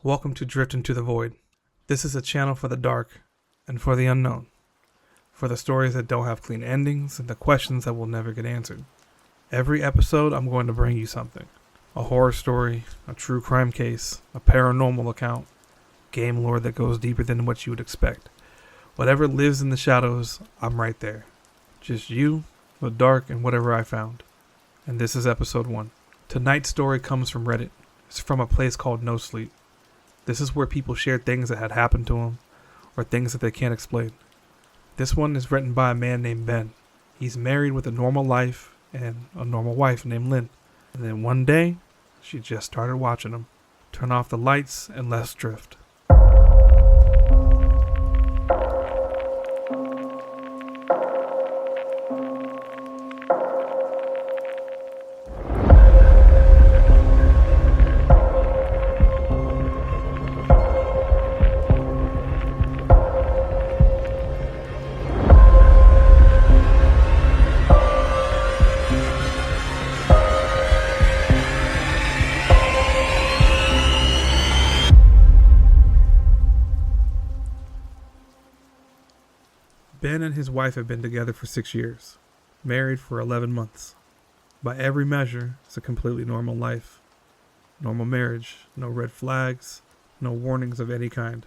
Welcome to Drift into the Void. This is a channel for the dark and for the unknown, for the stories that don't have clean endings and the questions that will never get answered. Every episode, I'm going to bring you something. A horror story, a true crime case, a paranormal account, game lore that goes deeper than what you would expect. Whatever lives in the shadows, I'm right there. Just you, the dark, and whatever I found. And this is episode 1. Tonight's story comes from Reddit. It's from a place called NoSleep. This is where people share things that had happened to them, or things that they can't explain. This one is written by a man named Ben. He's married with a normal life and a normal wife named Lynn. And then one day, she just started watching him. Turn off the lights and let's drift. Ben and his wife have been together for 6 years, married for 11 months. By every measure, it's a completely normal life. Normal marriage, no red flags, no warnings of any kind.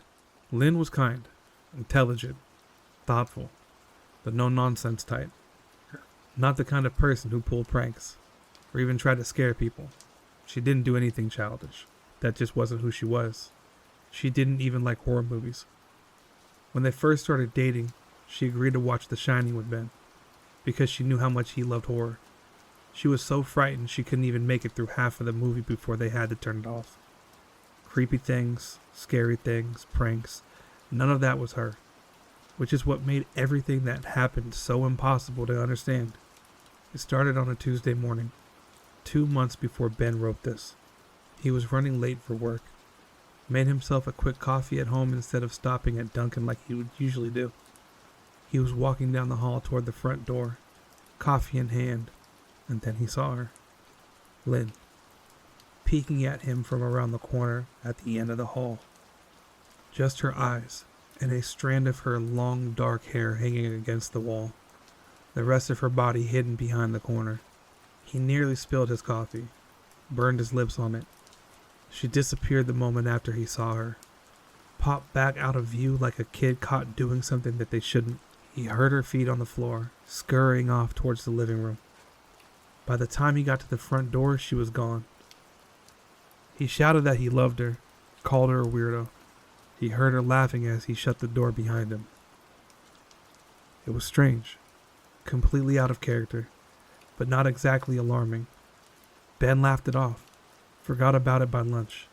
Lynn was kind, intelligent, thoughtful, the no-nonsense type. Not the kind of person who pulled pranks, or even tried to scare people. She didn't do anything childish. That just wasn't who she was. She didn't even like horror movies. When they first started dating, she agreed to watch The Shining with Ben, because she knew how much he loved horror. She was so frightened she couldn't even make it through half of the movie before they had to turn it off. Creepy things, scary things, pranks, none of that was her, which is what made everything that happened so impossible to understand. It started on a Tuesday morning, 2 months before Ben wrote this. He was running late for work, made himself a quick coffee at home instead of stopping at Dunkin' like he would usually do. He was walking down the hall toward the front door, coffee in hand, and then he saw her, Lynn, peeking at him from around the corner at the end of the hall. Just her eyes, and a strand of her long dark hair hanging against the wall, the rest of her body hidden behind the corner. He nearly spilled his coffee, burned his lips on it. She disappeared the moment after he saw her, popped back out of view like a kid caught doing something that they shouldn't. He heard her feet on the floor, scurrying off towards the living room. By the time he got to the front door, she was gone. He shouted that he loved her, called her a weirdo. He heard her laughing as he shut the door behind him. It was strange, completely out of character, but not exactly alarming. Ben laughed it off, forgot about it by lunch.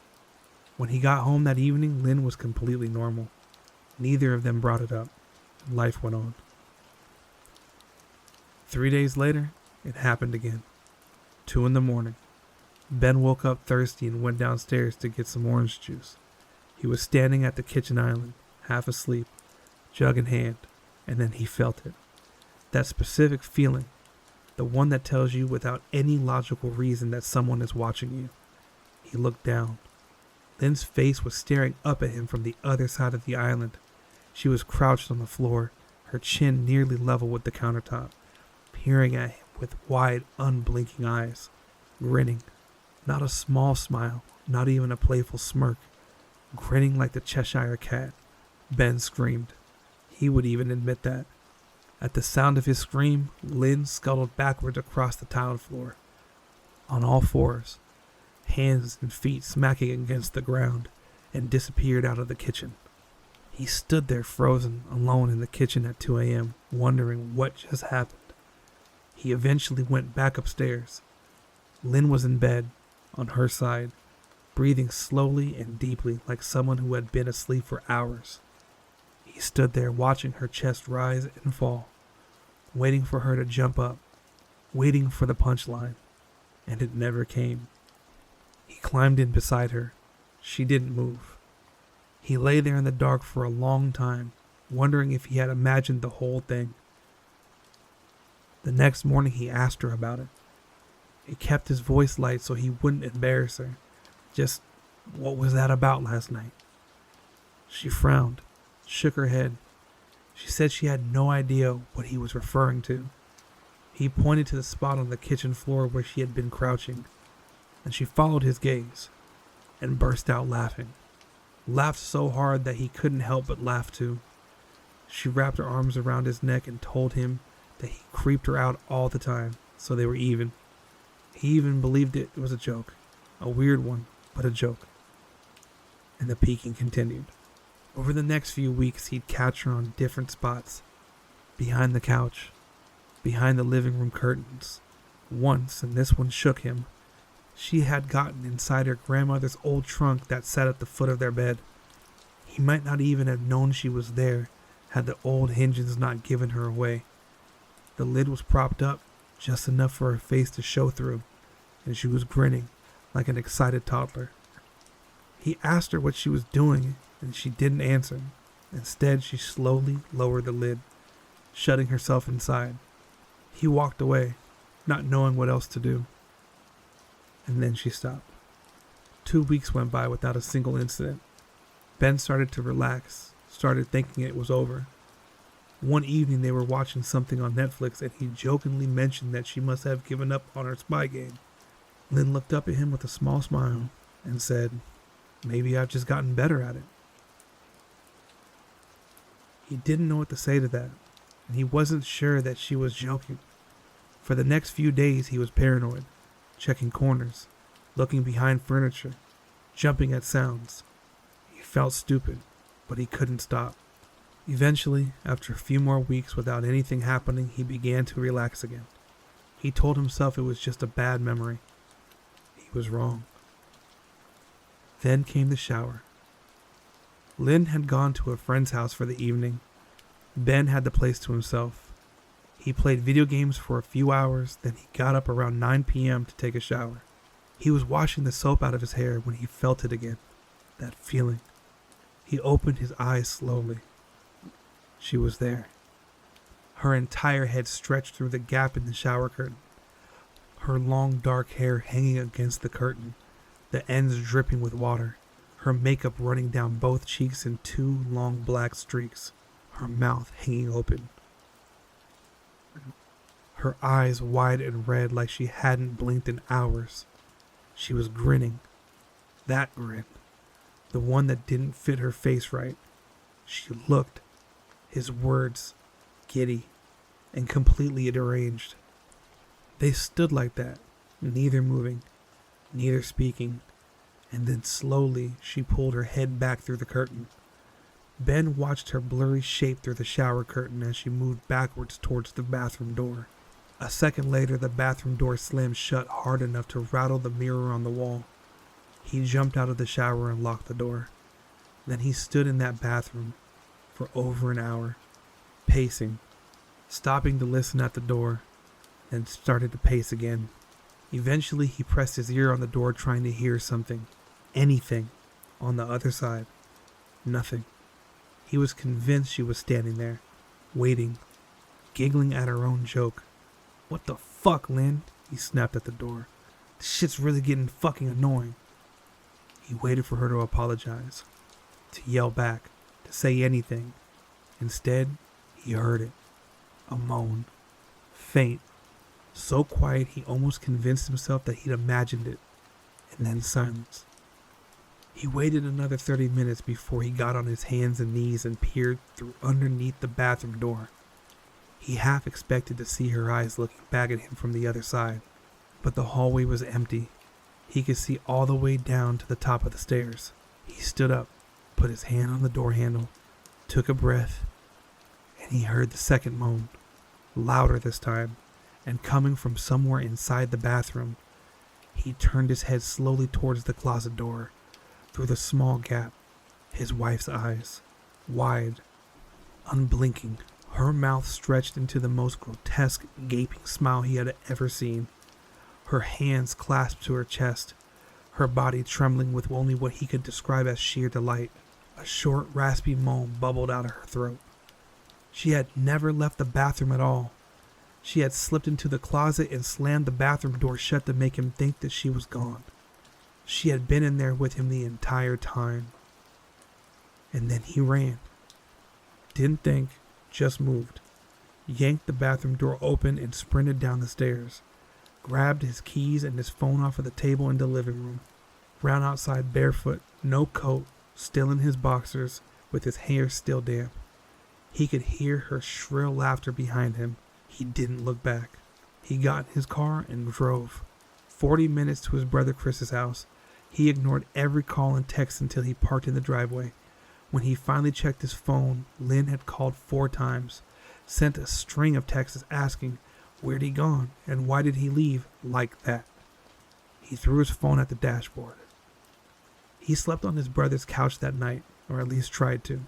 When he got home that evening, Lynn was completely normal. Neither of them brought it up. Life went on. 3 days later, it happened again. 2 a.m. Ben woke up thirsty and went downstairs to get some orange juice. He was standing at the kitchen island, half asleep, jug in hand, and then he felt it. That specific feeling, the one that tells you without any logical reason that someone is watching you. He looked down. Lynn's face was staring up at him from the other side of the island. She was crouched on the floor, her chin nearly level with the countertop, peering at him with wide, unblinking eyes, grinning. Not a small smile, not even a playful smirk. Grinning like the Cheshire Cat. Ben screamed. He would even admit that. At the sound of his scream, Lynn scuttled backwards across the tiled floor, on all fours, hands and feet smacking against the ground, and disappeared out of the kitchen. He stood there frozen, alone in the kitchen at 2 a.m., wondering what just happened. He eventually went back upstairs. Lynn was in bed, on her side, breathing slowly and deeply like someone who had been asleep for hours. He stood there watching her chest rise and fall, waiting for her to jump up, waiting for the punchline, and it never came. He climbed in beside her. She didn't move. He lay there in the dark for a long time, wondering if he had imagined the whole thing. The next morning he asked her about it. He kept his voice light so he wouldn't embarrass her. Just What was that about last night? She frowned, shook her head. She said she had no idea what he was referring to. He pointed to the spot on the kitchen floor where she had been crouching, and she followed his gaze and burst out laughing. Laughed so hard that he couldn't help but laugh too. She wrapped her arms around his neck and told him that he creeped her out all the time, so they were even. He even believed it was a joke. A weird one, but a joke. And the peeking continued. Over the next few weeks, he'd catch her on different spots. Behind the couch, behind the living room curtains. Once, and this one shook him, she had gotten inside her grandmother's old trunk that sat at the foot of their bed. He might not even have known she was there had the old hinges not given her away. The lid was propped up, just enough for her face to show through, and she was grinning like an excited toddler. He asked her what she was doing, and she didn't answer. Instead, she slowly lowered the lid, shutting herself inside. He walked away, not knowing what else to do. And then she stopped. 2 weeks went by without a single incident. Ben started to relax, started thinking it was over. One evening they were watching something on Netflix and he jokingly mentioned that she must have given up on her spy game. Lynn looked up at him with a small smile and said, "Maybe I've just gotten better at it." He didn't know what to say to that, and he wasn't sure that she was joking. For the next few days he was paranoid, checking corners, looking behind furniture, jumping at sounds. He felt stupid, but he couldn't stop. Eventually, after a few more weeks without anything happening, he began to relax again. He told himself it was just a bad memory. He was wrong. Then came the shower. Lynn had gone to a friend's house for the evening. Ben had the place to himself. He played video games for a few hours, then he got up around 9 p.m. to take a shower. He was washing the soap out of his hair when he felt it again. That feeling. He opened his eyes slowly. She was there. Her entire head stretched through the gap in the shower curtain. Her long dark hair hanging against the curtain, the ends dripping with water. Her makeup running down both cheeks in 2 long black streaks. Her mouth hanging open. Her eyes wide and red like she hadn't blinked in hours. She was grinning. That grin. The one that didn't fit her face right. She looked. His words, giddy and completely deranged. They stood like that, neither moving, neither speaking, and then slowly she pulled her head back through the curtain. Ben watched her blurry shape through the shower curtain as she moved backwards towards the bathroom door. A second later, the bathroom door slammed shut hard enough to rattle the mirror on the wall. He jumped out of the shower and locked the door. Then he stood in that bathroom for over an hour, pacing, stopping to listen at the door, and started to pace again. Eventually, he pressed his ear on the door trying to hear something, anything, on the other side. Nothing. He was convinced she was standing there, waiting, giggling at her own joke. "What the fuck, Lynn?" he snapped at the door. "This shit's really getting fucking annoying." He waited for her to apologize, to yell back, to say anything. Instead, he heard it. A moan. Faint. So quiet he almost convinced himself that he'd imagined it. And then silence. He waited another 30 minutes before he got on his hands and knees and peered through underneath the bathroom door. He half expected to see her eyes looking back at him from the other side, but the hallway was empty. He could see all the way down to the top of the stairs. He stood up, put his hand on the door handle, took a breath, and he heard the second moan, louder this time, and coming from somewhere inside the bathroom. He turned his head slowly towards the closet door. Through the small gap, his wife's eyes, wide, unblinking, her mouth stretched into the most grotesque, gaping smile he had ever seen. Her hands clasped to her chest, her body trembling with only what he could describe as sheer delight. A short, raspy moan bubbled out of her throat. She had never left the bathroom at all. She had slipped into the closet and slammed the bathroom door shut to make him think that she was gone. She had been in there with him the entire time. And then he ran. Didn't think, just moved. Yanked the bathroom door open and sprinted down the stairs. Grabbed his keys and his phone off of the table in the living room. Ran outside barefoot, no coat, still in his boxers, with his hair still damp. He could hear her shrill laughter behind him. He didn't look back. He got in his car and drove. 40 minutes to his brother Chris's house. He ignored every call and text until he parked in the driveway. When he finally checked his phone, Lynn had called 4 times, sent a string of texts asking, where'd he gone and why did he leave like that? He threw his phone at the dashboard. He slept on his brother's couch that night, or at least tried to.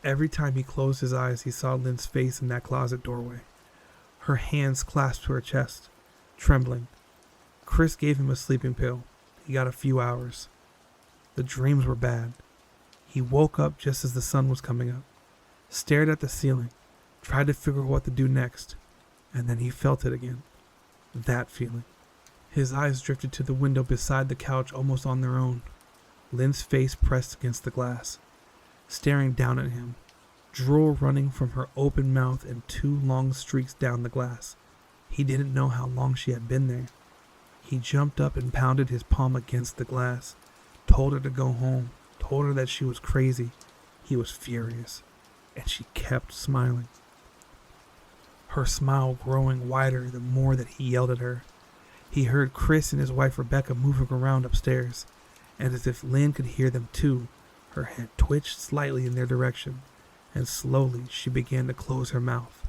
Every time he closed his eyes, he saw Lynn's face in that closet doorway. Her hands clasped to her chest, trembling. Chris gave him a sleeping pill. He got a few hours. The dreams were bad. He woke up just as the sun was coming up, stared at the ceiling, tried to figure out what to do next, and then he felt it again. That feeling. His eyes drifted to the window beside the couch almost on their own. Lynn's face pressed against the glass, staring down at him, drool running from her open mouth and 2 long streaks down the glass. He didn't know how long she had been there. He jumped up and pounded his palm against the glass, told her to go home, told her that she was crazy. He was furious, and she kept smiling. Her smile growing wider the more that he yelled at her. He heard Chris and his wife Rebecca moving around upstairs, and as if Lynn could hear them too, her head twitched slightly in their direction, and slowly she began to close her mouth.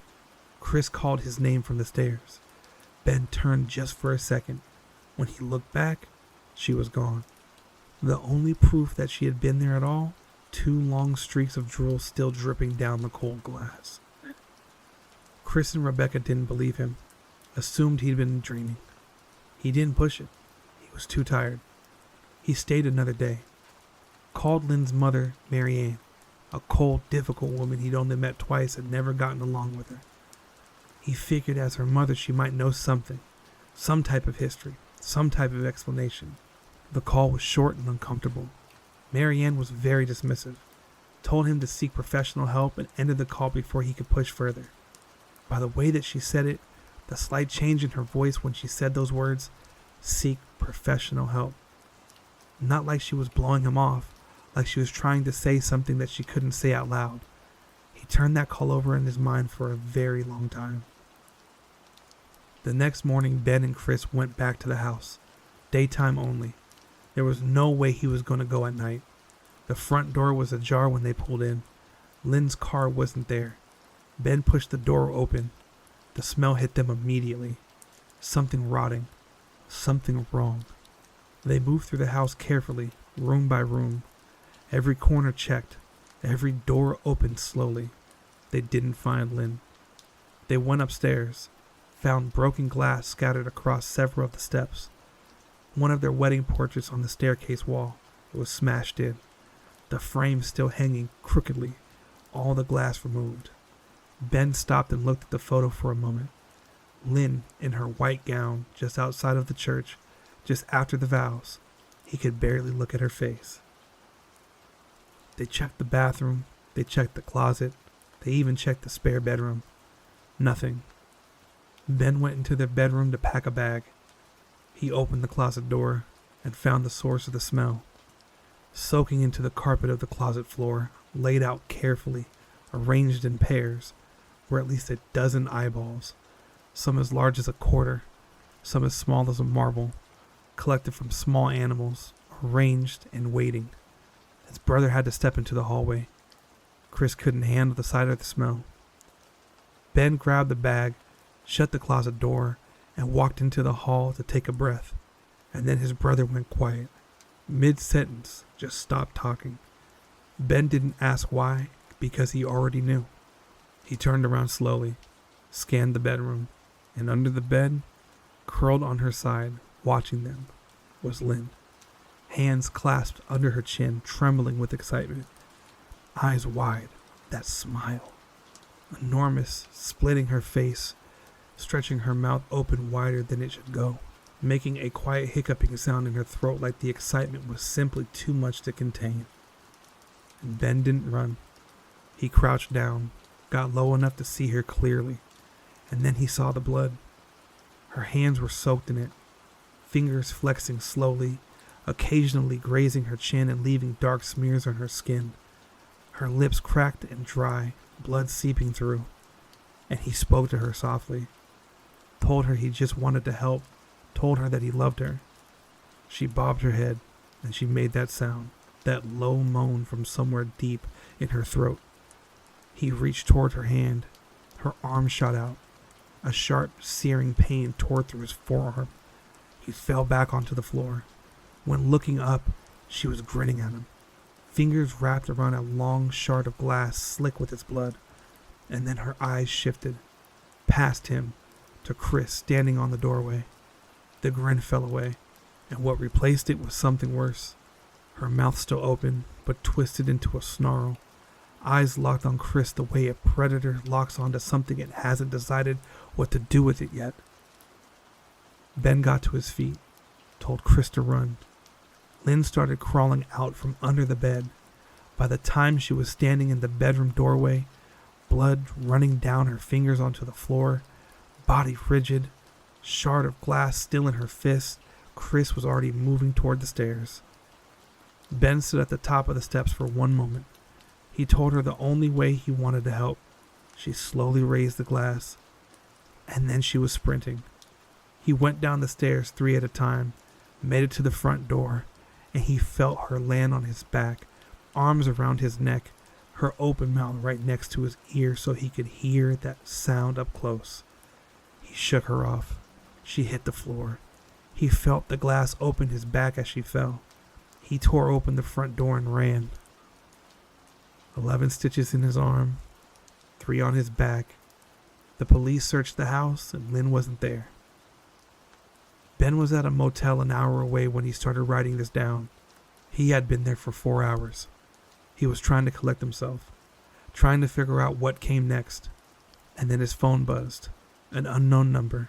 Chris called his name from the stairs. Ben turned just for a second. When he looked back, she was gone. The only proof that she had been there at all, 2 long streaks of drool still dripping down the cold glass. Chris and Rebecca didn't believe him, assumed he'd been dreaming. He didn't push it. He was too tired. He stayed another day. Called Lynn's mother, Mary Ann, a cold, difficult woman he'd only met twice and never gotten along with her. He figured as her mother she might know something, some type of history, some type of explanation. The call was short and uncomfortable. Mary Ann was very dismissive, told him to seek professional help and ended the call before he could push further. By the way that she said it, the slight change in her voice when she said those words, seek professional help. Not like she was blowing him off, like she was trying to say something that she couldn't say out loud. He turned that call over in his mind for a very long time. The next morning, Ben and Chris went back to the house. Daytime only. There was no way he was going to go at night. The front door was ajar when they pulled in. Lynn's car wasn't there. Ben pushed the door open. The smell hit them immediately. Something rotting. Something wrong. They moved through the house carefully, room by room. Every corner checked. Every door opened slowly. They didn't find Lynn. They went upstairs, found broken glass scattered across several of the steps. One of their wedding portraits on the staircase wall. It was smashed in. The frame still hanging crookedly, all the glass removed. Ben stopped and looked at the photo for a moment. Lynn in her white gown just outside of the church, just after the vows. He could barely look at her face. They checked the bathroom, they checked the closet, they even checked the spare bedroom. Nothing. Ben went into their bedroom to pack a bag. He opened the closet door and found the source of the smell. Soaking into the carpet of the closet floor, laid out carefully, arranged in pairs, were at least a dozen eyeballs, some as large as a quarter, some as small as a marble, collected from small animals, arranged and waiting. His brother had to step into the hallway. Chris couldn't handle the sight of the smell. Ben grabbed the bag, shut the closet door, and walked into the hall to take a breath. And then his brother went quiet. Mid-sentence, just stopped talking. Ben didn't ask why, because he already knew. He turned around slowly, scanned the bedroom, and under the bed, curled on her side, watching them, was Lynn. Hands clasped under her chin, trembling with excitement. Eyes wide, that smile. Enormous, splitting her face, stretching her mouth open wider than it should go. making a quiet hiccuping sound in her throat like the excitement was simply too much to contain. And Ben didn't run. He crouched down, got low enough to see her clearly, and then he saw the blood. Her hands were soaked in it, fingers flexing slowly, occasionally grazing her chin and leaving dark smears on her skin. Her lips cracked and dry, blood seeping through. And he spoke to her softly, told her he just wanted to help, told her that he loved her. She bobbed her head, and she made that sound, that low moan from somewhere deep in her throat. He reached toward her hand. Her arm shot out. A sharp, searing pain tore through his forearm. He fell back onto the floor. When looking up, she was grinning at him, fingers wrapped around a long shard of glass slick with its blood. And then her eyes shifted, past him, to Chris standing on the doorway. The grin fell away, and what replaced it was something worse. Her mouth still open, but twisted into a snarl. Eyes locked on Chris the way a predator locks onto something it hasn't decided what to do with it yet. Ben got to his feet, told Chris to run. Lynn started crawling out from under the bed. By the time she was standing in the bedroom doorway, blood running down her fingers onto the floor, body rigid, shard of glass still in her fist, Chris was already moving toward the stairs. Ben stood at the top of the steps for one moment. He told her the only way he wanted to help. She slowly raised the glass, and then she was sprinting. He went down the stairs 3 at a time, made it to the front door, and he felt her land on his back, arms around his neck, her open mouth right next to his ear so he could hear that sound up close. He shook her off. She hit the floor. He felt the glass open his back as she fell. He tore open the front door and ran. 11 stitches in his arm, 3 on his back. The police searched the house and Lynn wasn't there. Ben was at a motel an hour away when he started writing this down. He had been there for 4 hours. He was trying to collect himself, trying to figure out what came next. And then his phone buzzed, an unknown number,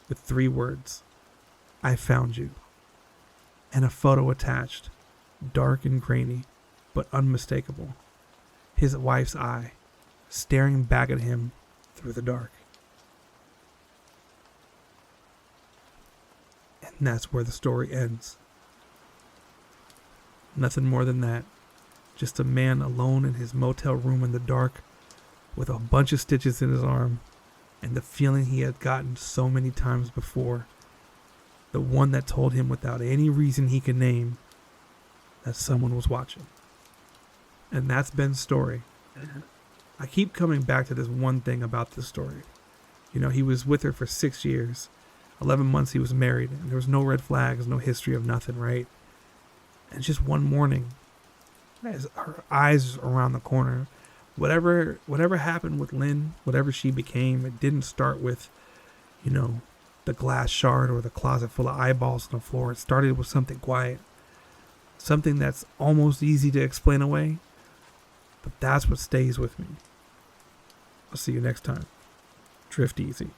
with 3 words, "I found you," and a photo attached, dark and grainy, but unmistakable. His wife's eye, staring back at him through the dark. And that's where the story ends. Nothing more than that. Just a man alone in his motel room in the dark, with a bunch of stitches in his arm, and the feeling he had gotten so many times before. The one that told him without any reason he could name that someone was watching. And that's Ben's story. I keep coming back to this one thing about this story. You know, he was with her for 6 years. 11 months he was married, and there was no red flags, no history of nothing, right? And just one morning, as her eyes around the corner, whatever happened with Lynn, whatever she became, it didn't start with, the glass shard or the closet full of eyeballs on the floor. It started with something quiet, something that's almost easy to explain away, but that's what stays with me. I'll see you next time. Drift easy.